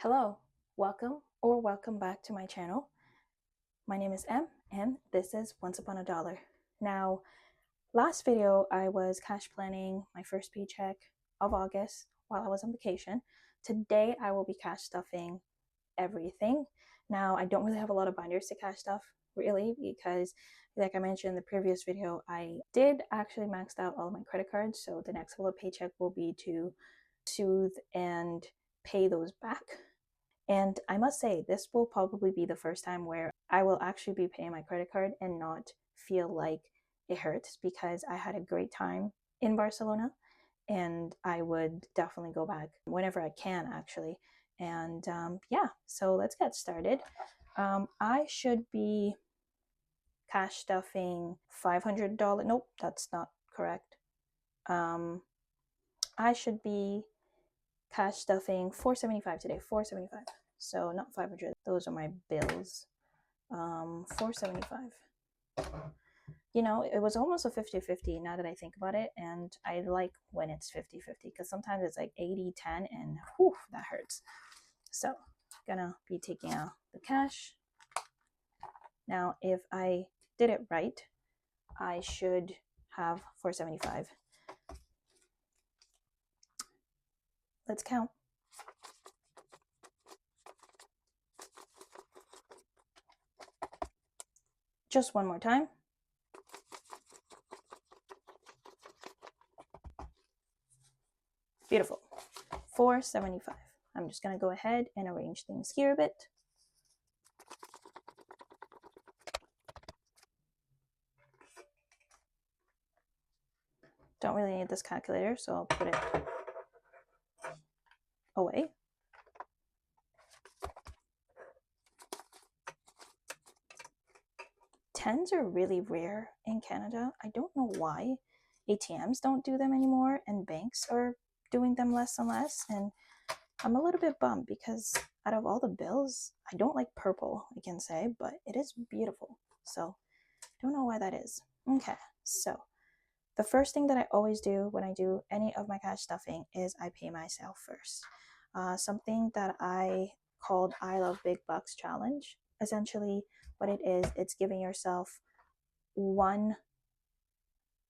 Hello, welcome back to my channel. My name is Em and this is Once Upon a Dollar. Now, last video I was cash planning my first paycheck of August while I was on vacation. Today I will be cash stuffing everything. Now, I don't really have a lot of binders to cash stuff really because like I mentioned in the previous video, I did actually max out all of my credit cards. So the next level of paycheck will be to soothe and pay those back. And I must say, this will probably be the first time where I will actually be paying my credit card and not feel like it hurts, because I had a great time in Barcelona and I would definitely go back whenever I can, actually. And yeah, so let's get started. I should be cash stuffing $500. Nope, that's not correct. I should be cash stuffing $475 today. $475. So not 500. Those are my bills. $475. You know, it was almost a 50-50 now that I think about it, and I like when it's 50-50 because sometimes it's like 80-10 and whew, that hurts. So I'm gonna be taking out the cash. Now, if I did it right, I should have $475. Let's count. Just one more time. Beautiful. $475. I'm just going to go ahead and arrange things here a bit. Don't really need this calculator, so I'll put it away. Tens are really rare in Canada. I don't know why. ATMs don't do them anymore and banks are doing them less and less, and I'm a little bit bummed because out of all the bills, I don't like purple, I can say, but it is beautiful. So don't know why that is. Okay, so the first thing that I always do when I do any of my cash stuffing is I pay myself first. Something that I called I Love Big Bucks Challenge. Essentially, what it is, it's giving yourself one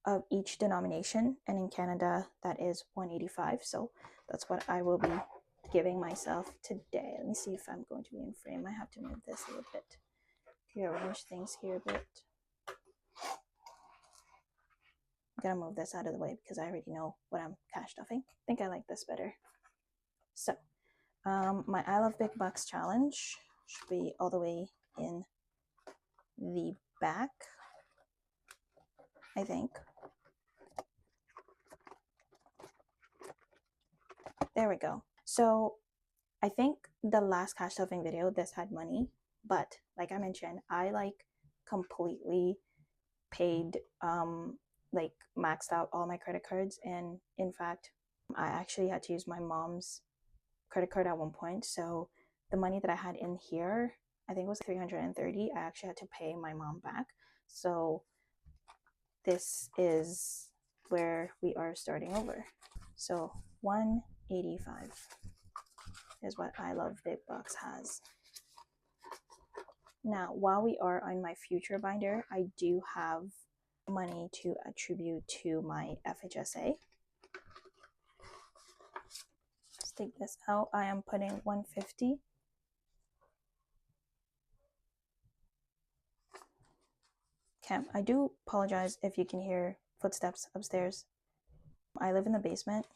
of each denomination, and in Canada that is 185. So that's what I will be giving myself today. Let me see if I'm going to be in frame. I have to move this a little bit, rearrange things here a bit. I'm gonna move this out of the way because I already know what I'm cash stuffing. I think I like this better. So my I Love Big Bucks challenge should be all the way in the back, I think. There we go. So I think the last cash stuffing video, this had money, but like I mentioned, I like completely paid, like maxed out all my credit cards. And in fact, I actually had to use my mom's credit card at one point. So the money that I had in here, I think it was $330. I actually had to pay my mom back. So this is where we are starting over. So 185 is what I Love Big Bucks has. Now, while we are on my future binder, I do have money to attribute to my FHSA. Let's take this out. I am putting 150. Okay, I do apologize if you can hear footsteps upstairs. I live in the basement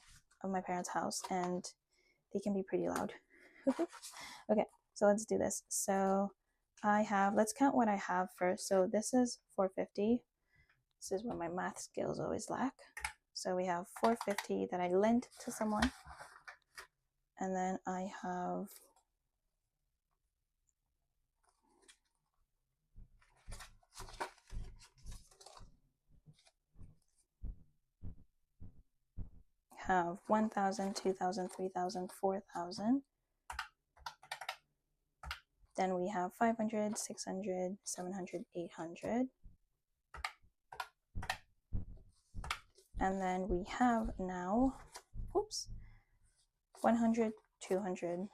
of my parents' house and they can be pretty loud. Okay, so let's do this. So I have, let's count what I have first. So this is 450. This is where my math skills always lack. So we have 450 that I lent to someone. And then I have 1,000, 2,000, 3,000, 4,000. Then we have 500, 600, 700, 800. And then we have now, oops, 100, 200,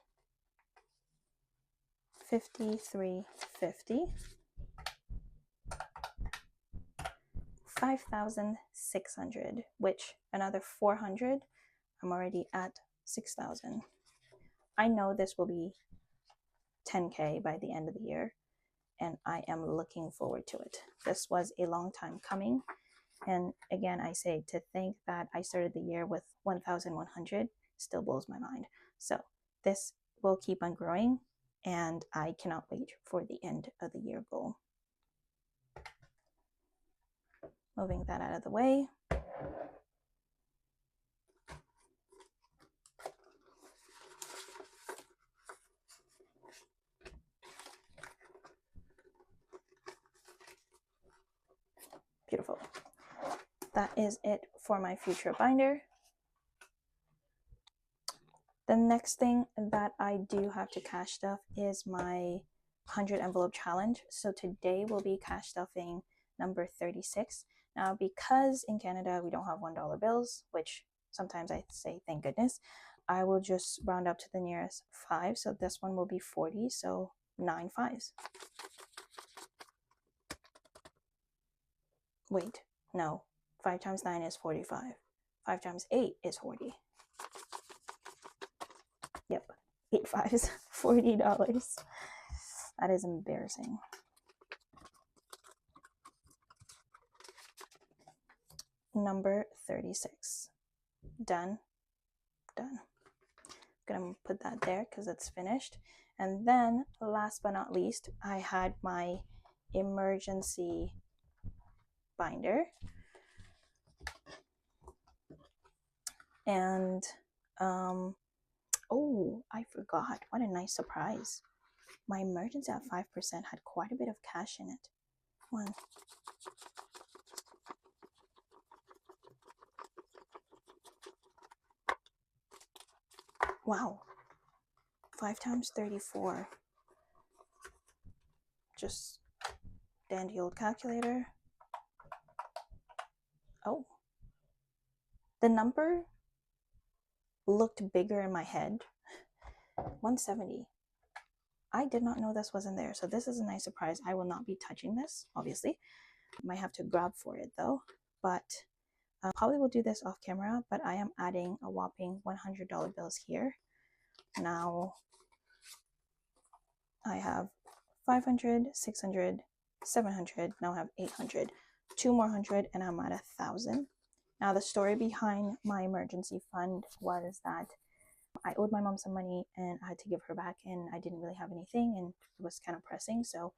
$5,350, $5,600, which another $400, I'm already at $6,000. I know this will be $10K by the end of the year, and I am looking forward to it. This was a long time coming, and again, I say to think that I started the year with 1,100 still blows my mind. So this will keep on growing, and I cannot wait for the end of the year goal. Moving that out of the way. Beautiful. That is it for my future binder. The next thing that I do have to cash stuff is my 100 envelope challenge. So today we'll be cash stuffing number 36. Now, because in Canada we don't have $1 bills, which sometimes I say thank goodness, I will just round up to the nearest 5. So this one will be 40, so 9 5s. Wait, no. 5 times 9 is 45. 5 times 8 is 40. Yep, 8 5s, $40. That is embarrassing. Number 36. Done. Done. Gonna put that there because it's finished. And then, last but not least, I had my emergency binder. And, oh, I forgot. What a nice surprise. My emergency at 5% had quite a bit of cash in it. One. Wow. 5 times 34. Just dandy old calculator. Oh. The number looked bigger in my head. 170. I did not know this wasn't there, so this is a nice surprise. I will not be touching this, obviously. Might have to grab for it though, but probably will do this off camera, but I am adding a whopping $100 bills here. Now I have 500, 600, 700, now I have 800, 2 more 100, and I'm at 1,000. Now the story behind my emergency fund was that I owed my mom some money and I had to give her back, and I didn't really have anything and it was kind of pressing, so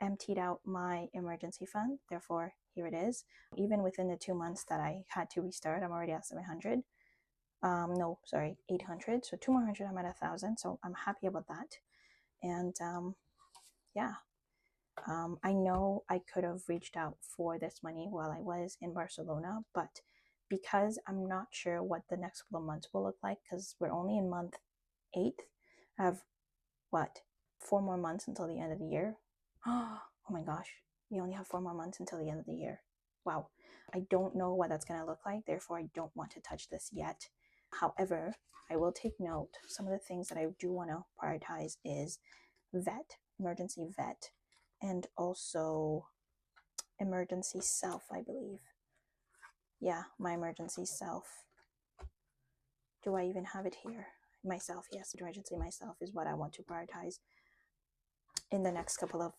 emptied out my emergency fund. Therefore, here it is. Even within the 2 months that I had to restart, I'm already at 700. No, sorry, 800. So 2 more 100, I'm at 1,000. So I'm happy about that. And yeah, I know I could have reached out for this money while I was in Barcelona, but because I'm not sure what the next couple of months will look like, because we're only in month 8, I have what, 4 more months until the end of the year. Oh my gosh, we only have 4 more months until the end of the year. Wow. I don't know what that's going to look like, therefore I don't want to touch this yet. However, I will take note. Some of the things that I do want to prioritize is vet, emergency vet, and also emergency self, I believe. Yeah, my emergency self. Do I even have it here? Myself, yes, emergency myself is what I want to prioritize in the next couple of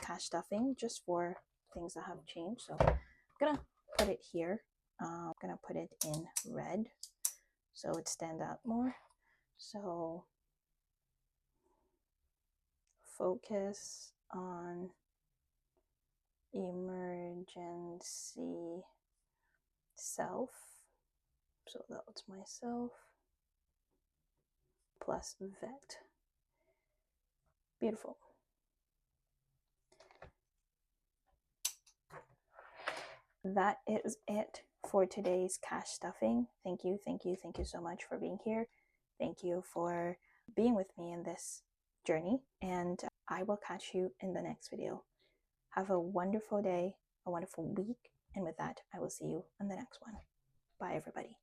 cash stuffing, just for things that have changed. So I'm gonna put it here. I'm gonna put it in red so it stands out more. So focus on emergency self. So that's myself plus vet. Beautiful. That is it for today's cash stuffing. Thank you so much for being here. Thank you for being with me in this journey, and I will catch you in the next video. Have a wonderful day, a wonderful week, and with that, I will see you in the next one. Bye, everybody.